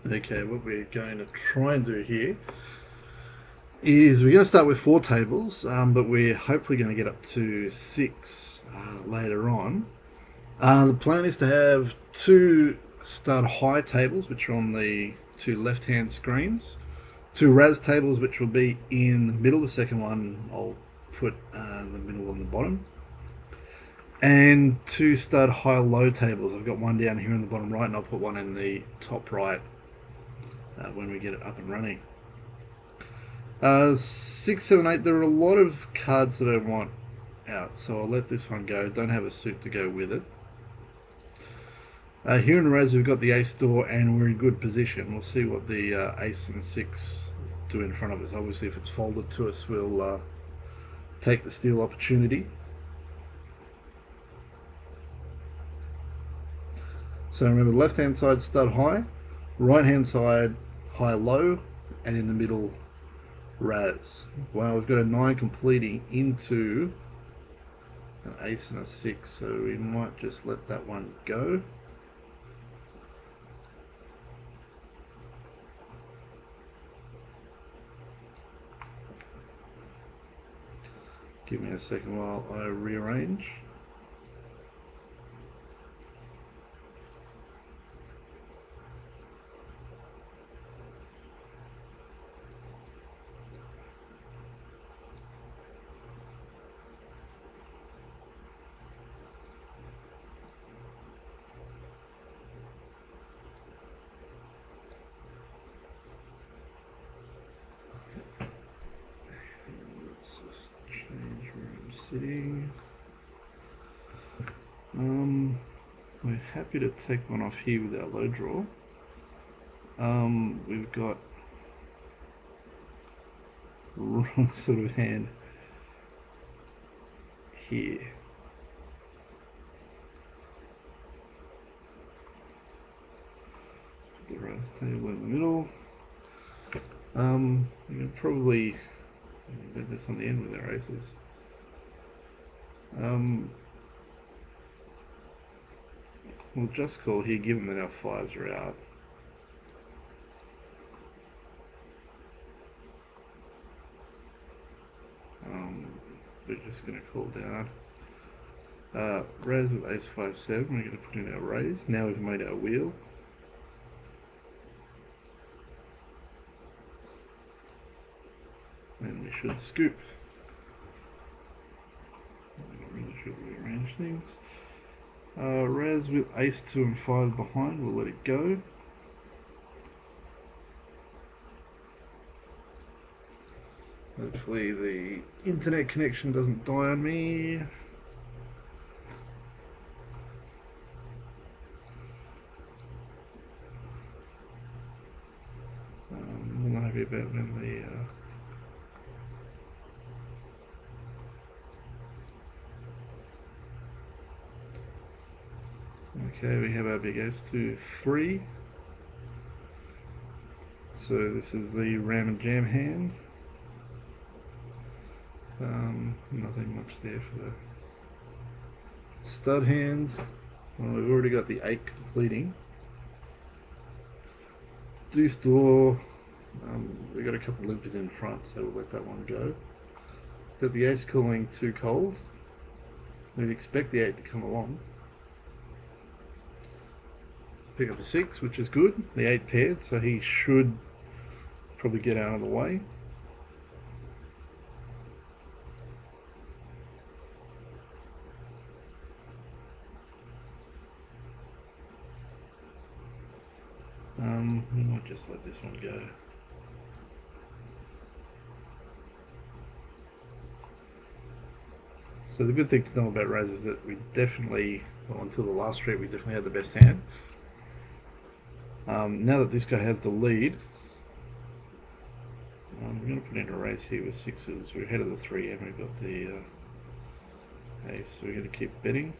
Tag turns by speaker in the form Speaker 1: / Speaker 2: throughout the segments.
Speaker 1: Okay, what we're going to try and do here is we're going to start with 4 tables, but we're hopefully going to get up to 6 later on. The plan is to have 2 stud high tables, which are on the 2 left-hand screens, 2 Razz tables, which will be in the middle. The second one I'll put in the middle on the bottom, and 2 stud high-low tables. I've got one down here in the bottom right, and I'll put one in the top right when we get it up and running. 6, 7, 8. There are a lot of cards that I want out, so I'll let this one go. Don't have a suit to go with it. Here in the Razz we've got the ace door and we're in good position. We'll see what the ace and 6 do in front of us. Obviously if it's folded to us we'll take the steal opportunity. So remember, left hand side stud high, right hand side high low, and in the middle Razz. Well, we've got a 9 completing into an ace and a 6, so we might just let that one go. Give me a second while I rearrange. Sitting. We're happy to take one off here with our low draw. We've got wrong sort of hand here. Put the Razz table in the middle. We can probably bet this on the end with our aces. We'll just call here, given that our 5s are out. We're just going to call down. Razz with ace 5 7. We're going to put in our raise. Now we've made our wheel. And we should scoop. I really should rearrange things. Razz with ace 2 and 5 behind, we'll let it go. Hopefully the internet connection doesn't die on me. I'm not happy about when the okay, we have our big ace 2 3. So this is the ram and jam hand. Nothing much there for the stud hand. Well, we've already got the 8 completing. Deuce door. We've got a couple of limpers in front, so we'll let that one go. Got the ace calling too cold. We'd expect the 8 to come along. Pick up a 6, which is good. The 8 paired, so he should probably get out of the way. We might just let this one go. So the good thing to know about Razz is that we definitely, well, until the last street, we definitely had the best hand. Now that this guy has the lead, we're going to put in a race here with 6s. We're ahead of the 3 and we've got the ace, so we're going to keep betting.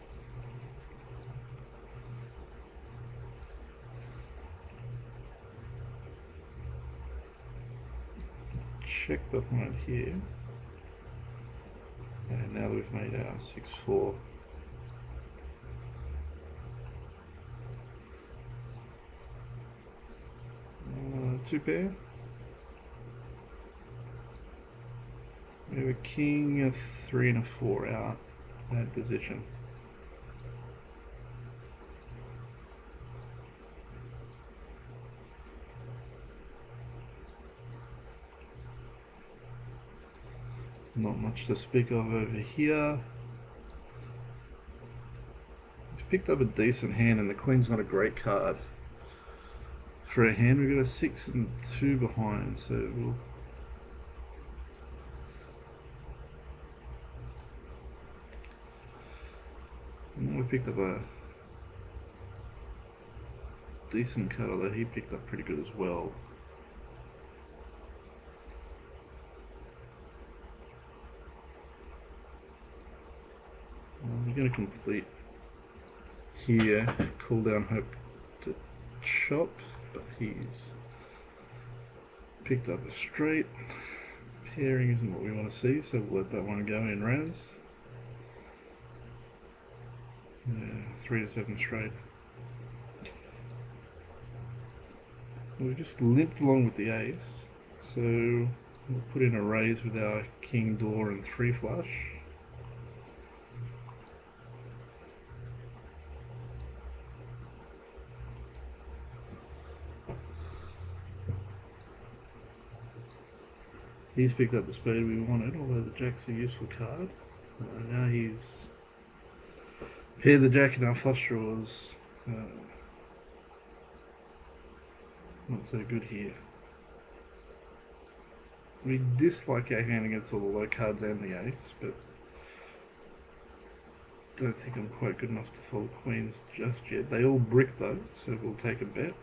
Speaker 1: Check behind here, and now that we've made our 6-4, two pair. We have a king, a 3 and a 4 out. Bad position. Not much to speak of over here. He's picked up a decent hand, and the queen's not a great card. For a hand, we've got a 6 and 2 behind, so we'll... We picked up a decent card, although he picked up pretty good as well. We're going to complete here, cool down, hope to chop, but he's picked up a straight. Pairing isn't what we want to see, so we'll let that one go in Razz. Yeah, 3 to 7 straight. We just limped along with the ace, so we'll put in a raise with our king, door and 3 flush. He's picked up the spade we wanted, although the jack's a useful card. Now he's paired the jack in our flush draws. Not so good here. We dislike our hand against all the low cards and the ace, but don't think I'm quite good enough to fold queens just yet. They all brick though, so we'll take a bet.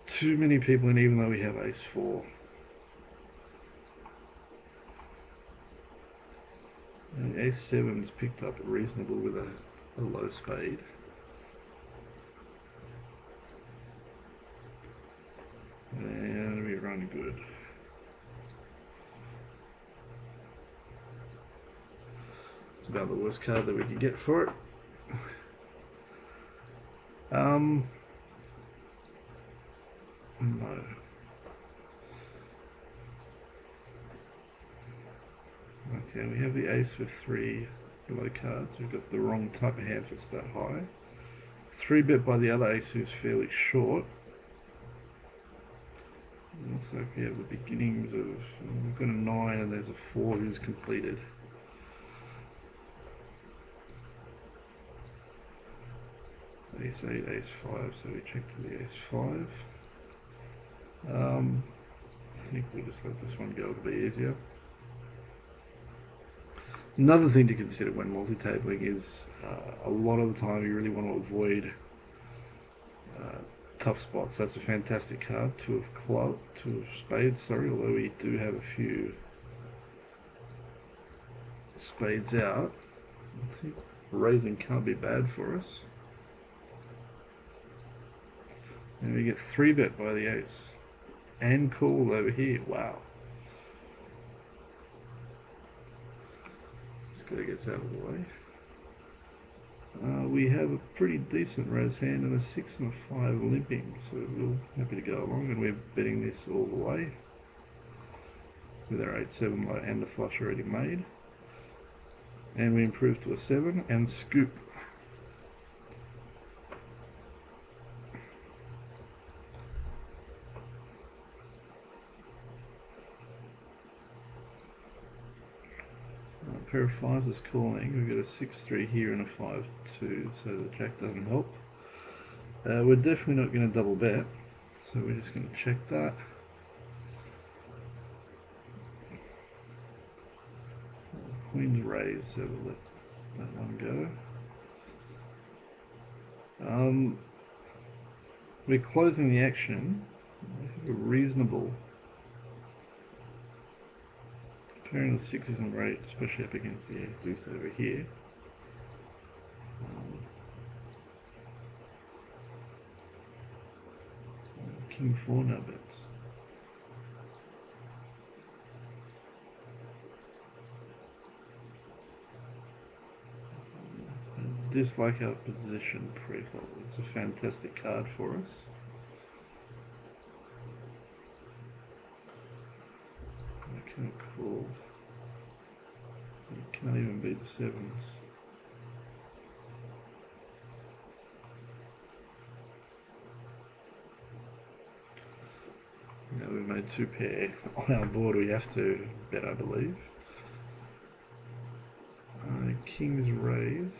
Speaker 1: Too many people in, even though we have ace 4. And ace 7 is picked up reasonable with a low spade. And we run good. It's about the worst card that we can get for it. No. Okay, we have the ace with 3 low cards. We've got the wrong type of hand for it's that high. 3-bet by the other ace who's fairly short. Looks like we have the beginnings of... We've got a 9 and there's a 4 who's completed. Ace 8, ace 5, so we check to the ace 5. I think we'll just let this one go, it'll be easier. Another thing to consider when multi-tabling is a lot of the time you really want to avoid tough spots. That's a fantastic card, 2 of spades, sorry, although we do have a few spades out. I think raising can't be bad for us. And we get 3-bet by the ace. And call over here, wow. Gotta get out of the way. We have a pretty decent Razz hand and a 6 and a 5 limping, so we're happy to go along, and we're betting this all the way with our 8-7 low and the flush already made. And we improve to a 7 and scoop. Pair of 5s is calling. We've got a 6-3 here and a 5-2, so the jack doesn't help. We're definitely not going to double bet, so we're just going to check that. Queen's raised, so we'll let that one go. We're closing the action. We have a reasonable... Pairing the 6 isn't great, especially up against the ace deuce over here. King 4 now bets. I dislike our position pre-flop. It's a fantastic card for us. Gonna call. You can't even beat the sevens. Now we've made two pair on our board. We have to bet, I believe. King's raised.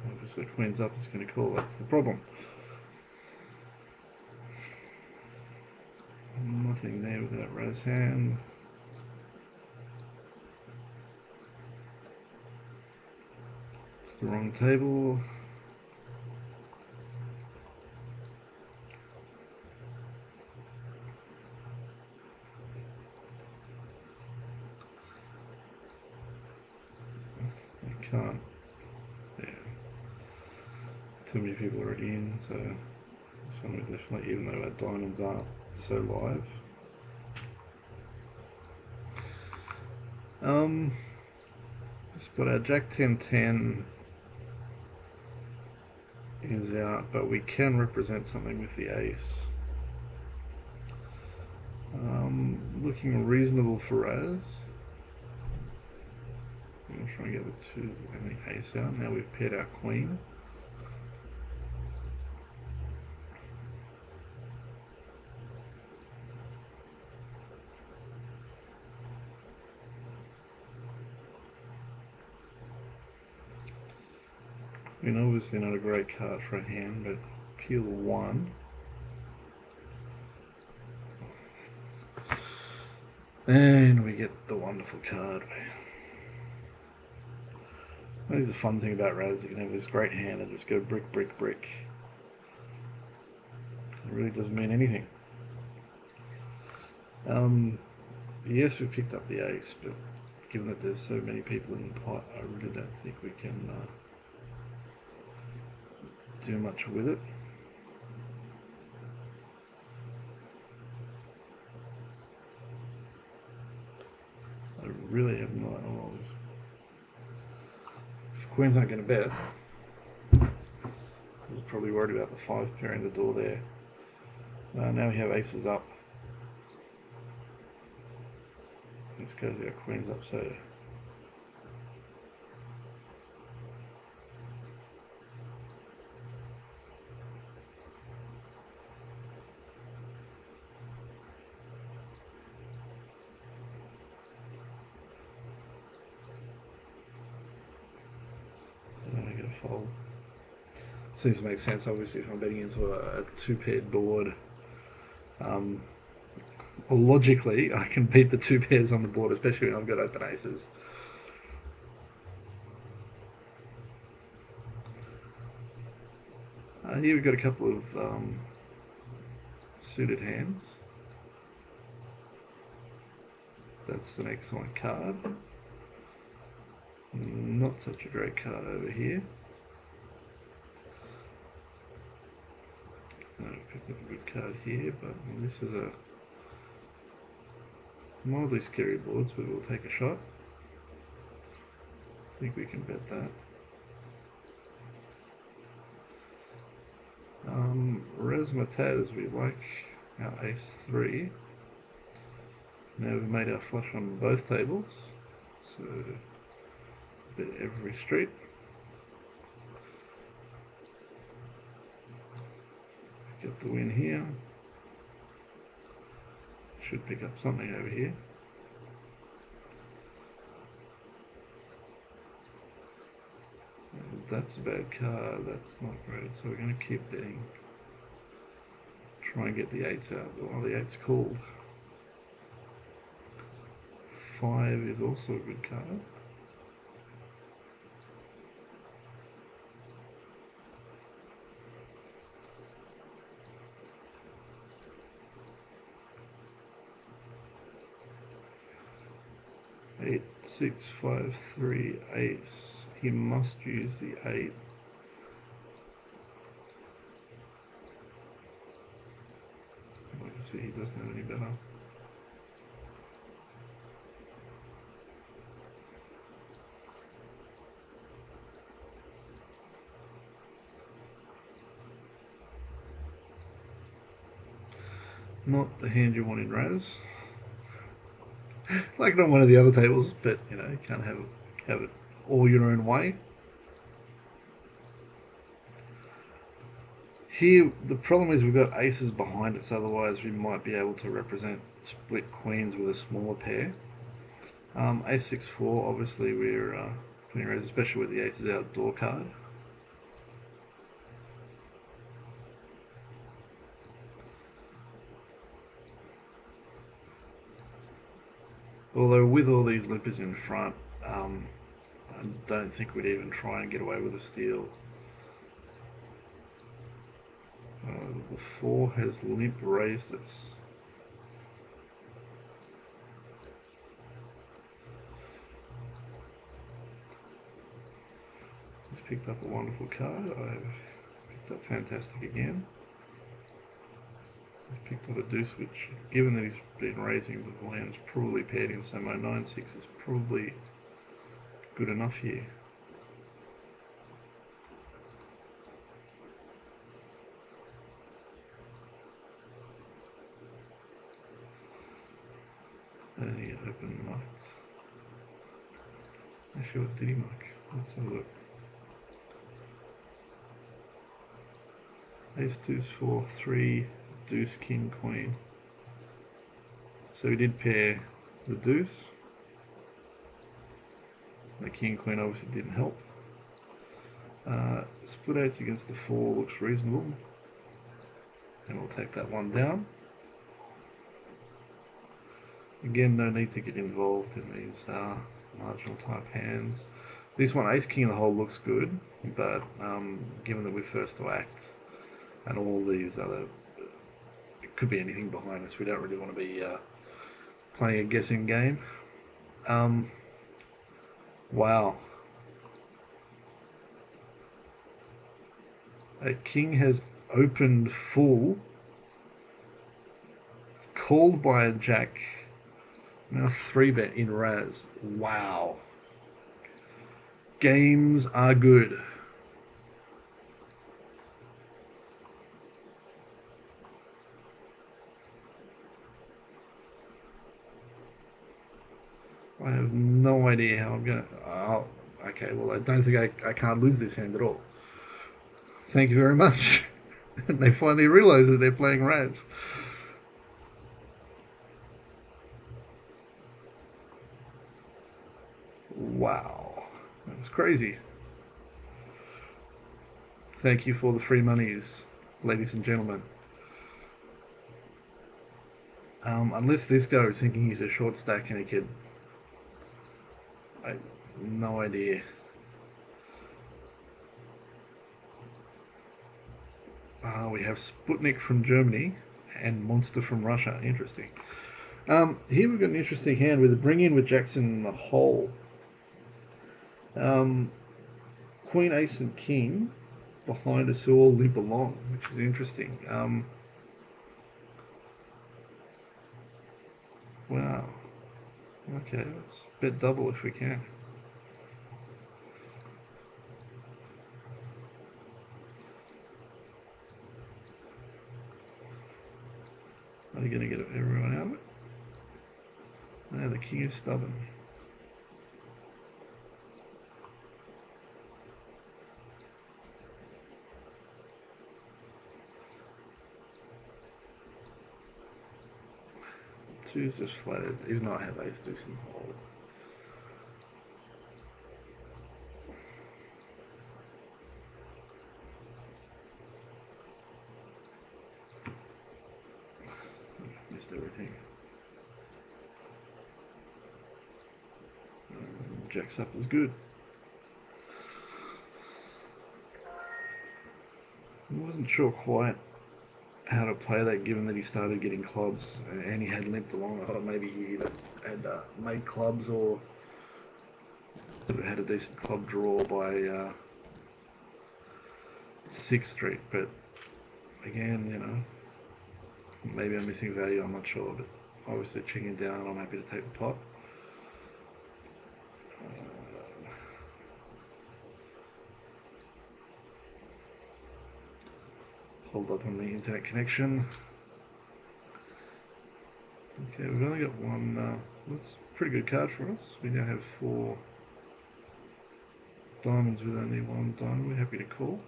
Speaker 1: Obviously, queen's up is going to call. That's the problem. Nothing there with that Razz hand. It's the wrong table. I can't. Yeah. Too many people already in, so this one we definitely, even though our diamonds aren't so live. Just put our Jack 10-10 is out, but we can represent something with the ace. Looking reasonable for Razz. I'm going to try and get the 2 and the ace out. Now we've paired our queen. I mean, obviously not a great card for a hand, but peel 1. And we get the wonderful card. I think the fun thing about Razz, you can have this great hand and just go brick, brick, brick. It really doesn't mean anything. Yes, we picked up the ace, but given that there's so many people in the pot, I really don't think we can do much with it. I really have no idea. If queens aren't going to bet, I was probably worried about the 5 pairing the door there. Now we have aces up. This goes our queens up, so I get a fold. Seems to make sense, obviously, if I'm betting into a 2-paired board. Well, logically, I can beat the 2 pairs on the board, especially when I've got open aces. Here we've got a couple of suited hands. That's an excellent card. Not such a great card over here. I've picked up a good card here, but this is a mildly scary board, so we'll take a shot. I think we can bet that. Razzmatazz, we like our ace 3. Now we've made our flush on both tables, so bet every street. Get the win here. Should pick up something over here. That's a bad card, that's not great, so we're going to keep betting. Try and get the 8s out, but while the 8's called. 5 is also a good card. Eight, 6, 5, 3, ace. He must use the 8. I can see he doesn't have any better. Not the hand you want in Razz. Like on one of the other tables, but you know, you can't have it all your own way. Here, the problem is we've got aces behind us, otherwise we might be able to represent split queens with a smaller pair. Ace 6-4, obviously we're putting raise, especially with the aces outdoor card. Although with all these limpers in front, I don't think we'd even try and get away with a steal. The 4 has limp raised us. He's picked up a wonderful card. I've picked up fantastic again. He's picked up a deuce, which, given that he's been raising, the land's probably paired him, so my 9-6 is probably good enough here. And he open mucked. Actually, what did he muck? Let's have a look. Ace, deuce, 4, 3, deuce, king, queen. So he did pair the deuce. The king, queen obviously didn't help. Split eights against the 4 looks reasonable. And we'll take that one down. Again, no need to get involved in these marginal type hands. This one, ace king of the hole, looks good, but given that we're first to act and all these other, it could be anything behind us, we don't really want to be playing a guessing game. Wow. A king has opened full, called by a jack. Now 3-bet in Razz. Wow. Games are good. I have no idea how I'm gonna. Oh, okay. Well, I don't think I can't lose this hand at all. Thank you very much. And they finally realise that they're playing Razz. Wow, that was crazy. Thank you for the free monies, ladies and gentlemen. Unless this guy was thinking he's a short stack and he could... I have no idea. We have Sputnik from Germany and Monster from Russia. Interesting. Here we've got an interesting hand with a bring in with Jackson in the hole. Queen, ace, and king behind us who all limp along, which is interesting. Wow. Okay, let's bet double if we can. Are you going to get everyone out of it? No, the king is stubborn. Two's just flatted, even though I have ace deuce in the hole. Missed everything. Jacks up is good. I wasn't sure quite how to play that, given that he started getting clubs and he had limped along. I thought maybe he either had made clubs or had a decent club draw by 6th Street, but again, you know, maybe I'm missing value, I'm not sure, but obviously checking down, I'm happy to take the pot. Hold up on the internet connection. Okay, we've only got one. That's a pretty good card for us. We now have 4 diamonds with only 1 diamond. We're happy to call.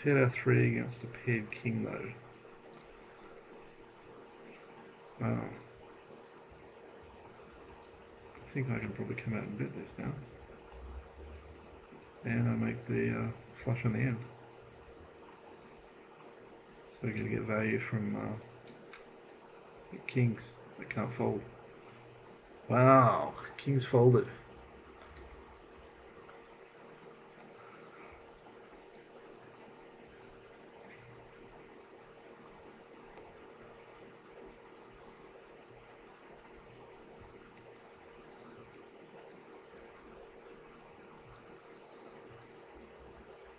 Speaker 1: Paired our 3 against a paired king though. Wow. I think I can probably come out and bet this now. And I make the flush on the end. So we're going to get value from kings that can't fold. Wow, kings folded.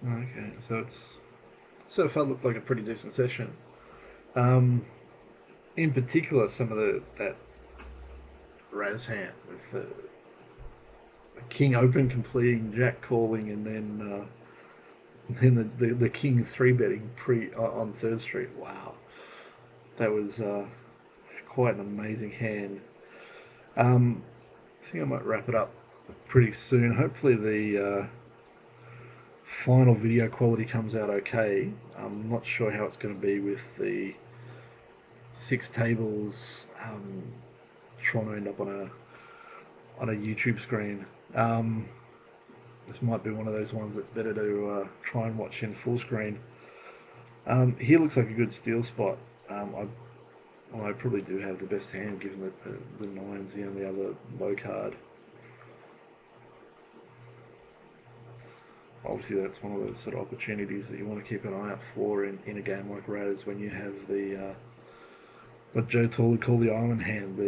Speaker 1: Okay, so far looked like a pretty decent session. In particular, some of that Razz hand with the king open completing, jack calling, and then the king 3-betting on 3rd Street. Wow, that was quite an amazing hand. I think I might wrap it up pretty soon. Hopefully the final video quality comes out okay. I'm not sure how it's going to be with the 6 tables trying to end up on a YouTube screen. This might be one of those ones that's better to try and watch in full screen. Here looks like a good steal spot. I probably do have the best hand given that the 9's the only other low card. Obviously that's one of those sort of opportunities that you want to keep an eye out for in a game like Razz, when you have the what Joe Toole would call the island hand,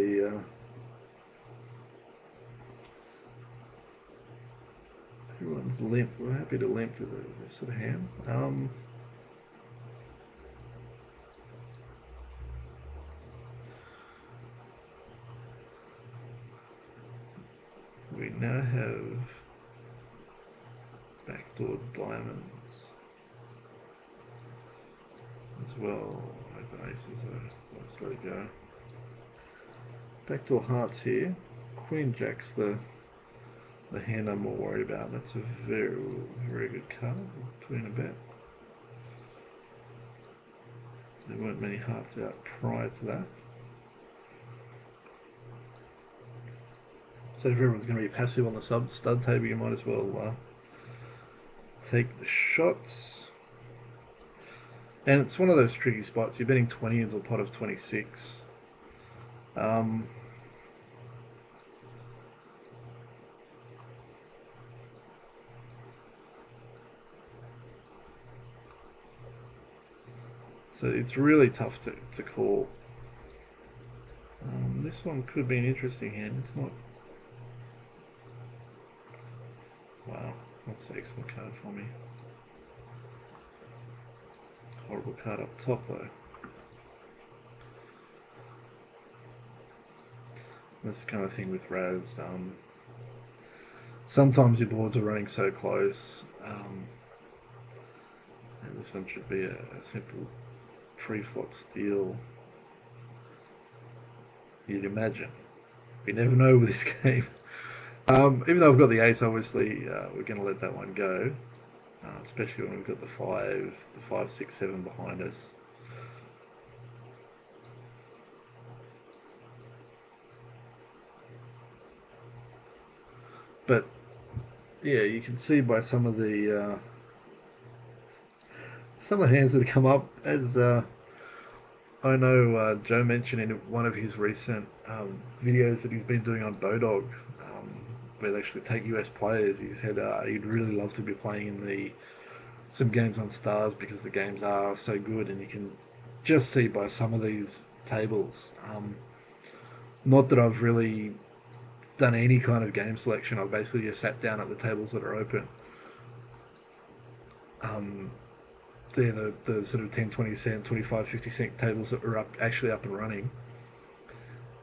Speaker 1: everyone's limp. We're happy to limp with this sort of hand. We now have backdoor diamonds as well. Open aces though. Let's let it go. Backdoor hearts here. Queen jack's the hand I'm more worried about. That's a very, very good card. Put in a bet. There weren't many hearts out prior to that. So if everyone's going to be passive on the stud table, you might as well take the shots. And it's one of those tricky spots. You're betting 20 into a pot of 26. So it's really tough to call. This one could be an interesting hand. It's not. Wow, that's an excellent card for me. Horrible card up top though. That's the kind of thing with Razz. Sometimes your boards are running so close, and this one should be a simple pre-flop steal. You'd imagine. You never know with this game. Even though I've got the ace, obviously we're going to let that one go, especially when we've got the 5, 6, 7 behind us. But yeah, you can see by some of the hands that have come up, as I know Joe mentioned in one of his recent videos that he's been doing on Bodog, where they actually take US players. He said he'd really love to be playing in some games on Stars because the games are so good, and you can just see by some of these tables. Not that I've really done any kind of game selection. I've basically just sat down at the tables that are open. They're the sort of 10, 20 cent, 25, 50 cent tables that are actually up and running.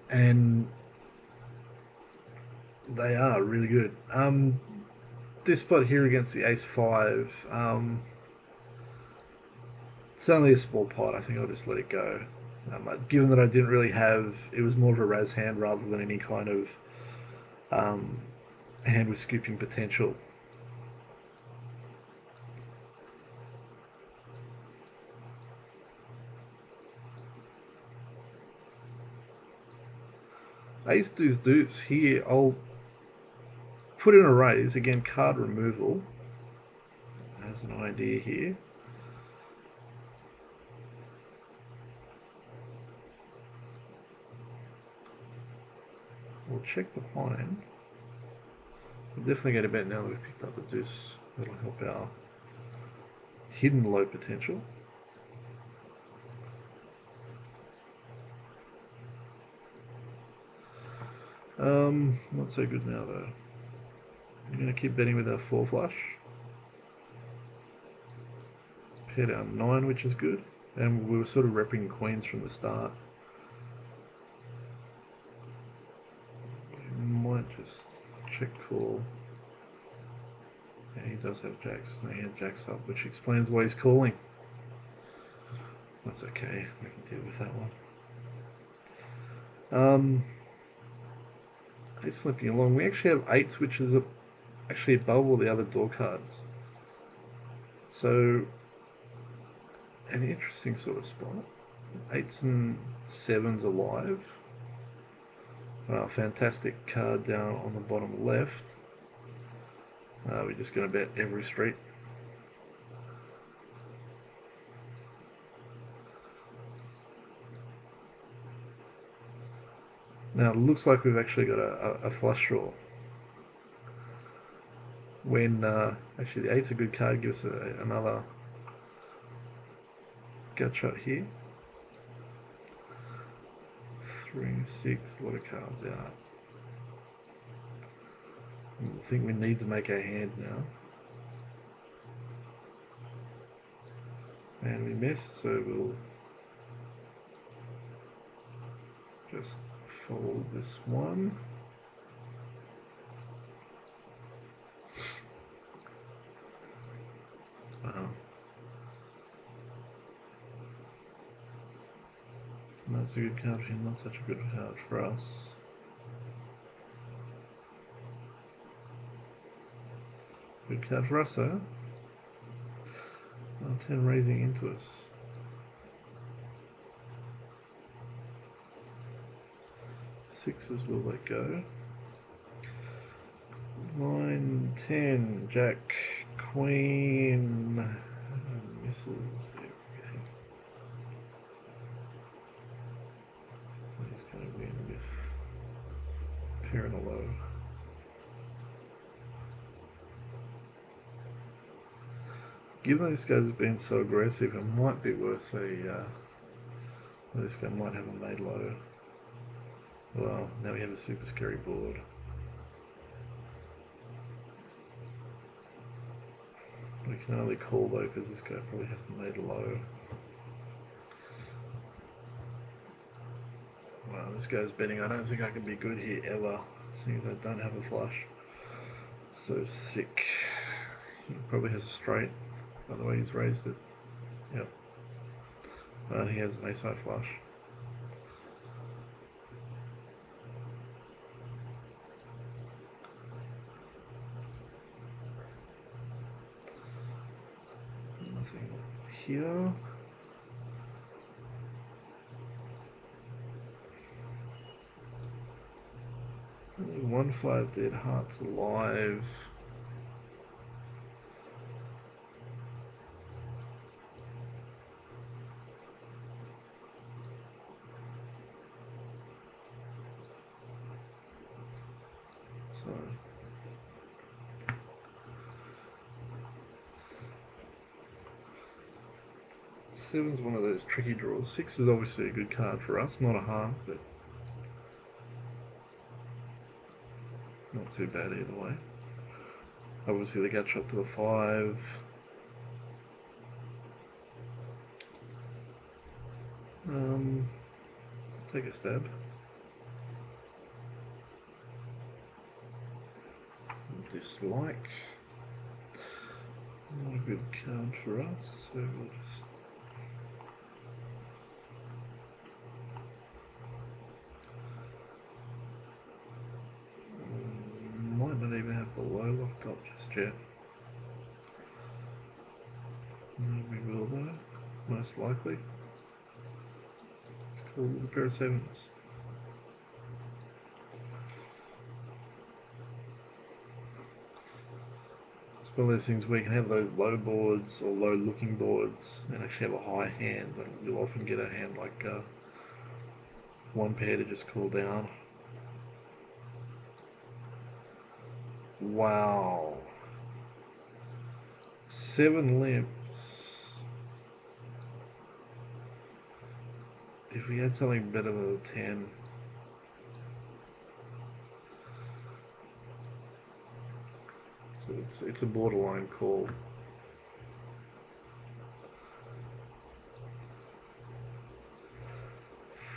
Speaker 1: And they are really good. This spot here against the ace-5, it's only a small pot. I think I'll just let it go. Given that I didn't really have, it was more of a Razz hand rather than any kind of hand with scooping potential. Ace deuce deuce here. I'll put in a raise again. Card removal as an idea here. We'll check behind. We're definitely going to bet now that we've picked up the deuce. That'll help our hidden low potential. Not so good now though. I'm going to keep betting with our 4 flush. Pair down 9, which is good. And we were sort of repping queens from the start. We might just check call. Yeah, he does have jacks. No, he had jacks up, which explains why he's calling. That's okay. We can deal with that one. Eight slipping along. We actually have 8s, which is actually above all the other door cards. So, an interesting sort of spot. 8s and 7s alive. Fantastic card down on the bottom left. We're just going to bet every street. Now it looks like we've actually got a flush draw. When actually the 8's a good card, gives us another gut shot here. 3, 6, a lot of cards out. I think we need to make our hand now. And we missed, so we'll just fold this one. Wow. That's a good card for him, not such a good card for us. Good card for us though. 10 raising into us. Sixes will let go. 9, 10, Jack, Queen, misses everything. So he's going to win with pair and a low. Given this guy's been so aggressive, it might be worth a. This guy might have a made low. Well, now we have a super scary board. We can only call though because this guy probably hasn't made a low. Wow, this guy's betting. I don't think I can be good here ever, seeing as I don't have a flush. So sick. He probably has a straight. By the way, he's raised it. Yep. And he has an ace high flush. Nothing here. Only 1-5 dead hearts alive. Seven's one of those tricky draws. 6 is obviously a good card for us, not a half, but not too bad either way. Obviously the gut shot to the 5. Take a stab. Dislike. Not a good card for us, so we'll just Might not even have the low locked up just yet. No, we will though, most likely. It's called with a pair of sevens. It's one of those things where you can have those low boards or low looking boards and actually have a high hand, but you'll often get a hand like one pair to just call down. Wow. 7 limps. If we had something better than a 10. So it's a borderline call.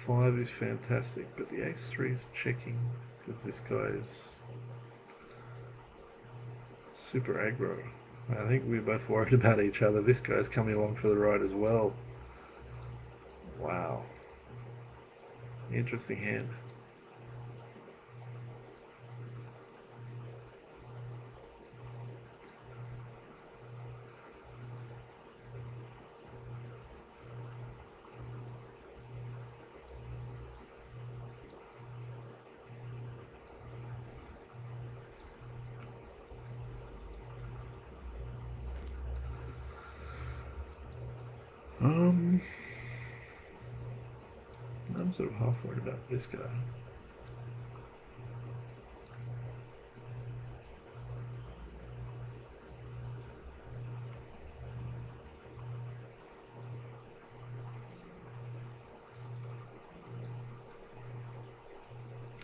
Speaker 1: Five is fantastic, but the ace-3 is checking because this guy is super aggro. I think we're both worried about each other. This guy's coming along for the ride as well. Wow. Interesting hand. I'm sort of half worried about this guy.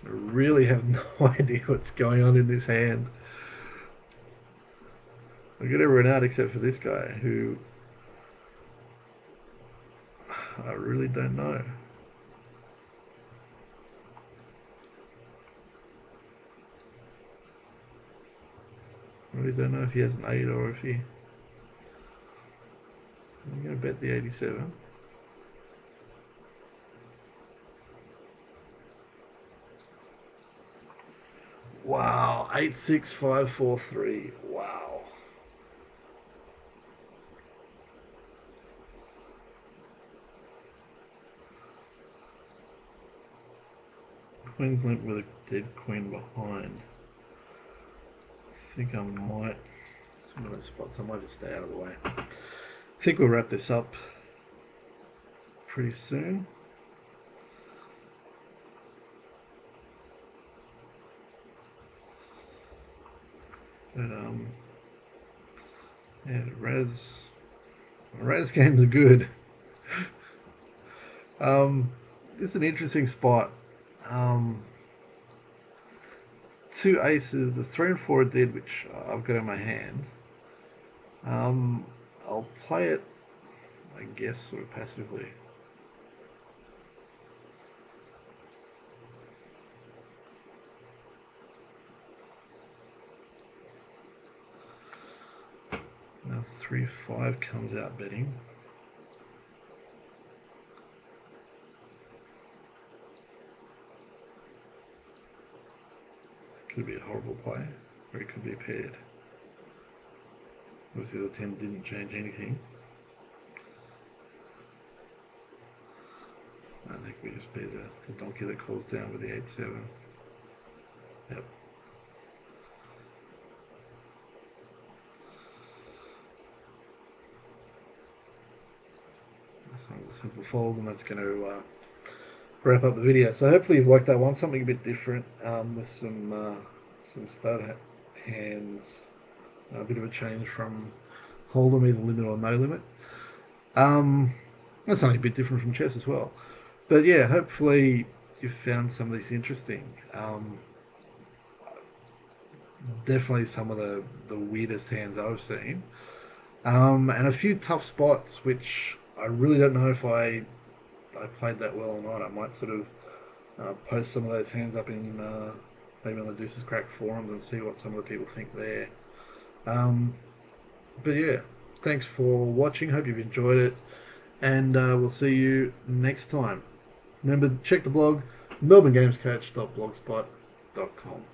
Speaker 1: I really have no idea what's going on in this hand. I got everyone out except for this guy, who I really don't know. I really don't know if he has an 8 or if he... I'm going to bet the 87. Wow, 86543. Wow. Queen's limp with a dead queen behind. I think I might, some of those spots, I might just stay out of the way. I think we'll wrap this up pretty soon. But yeah, Razz games are good. It's an interesting spot. 2 aces, the 3 and 4 are dead, which I've got in my hand. I'll play it, I guess, sort of passively. Now 3-5 comes out betting. Could be a horrible play, or it could be paired. Obviously the 10 didn't change anything. I think we just beat the donkey that calls down with the 8-7. Yep. A simple fold, and that's going to wrap up the video. So hopefully you've liked that one, something a bit different, with some stud hands, a bit of a change from hold'em, either limit or no limit. That's something a bit different from chess as well. But yeah, hopefully you've found some of these interesting. Definitely some of the weirdest hands I've seen, and a few tough spots which I really don't know if I played that well or not. I might sort of post some of those hands up in maybe on the Deuces Crack forums and see what some of the people think there. But yeah, thanks for watching. Hope you've enjoyed it, and we'll see you next time. Remember, check the blog, melbournegamescoach.blogspot.com.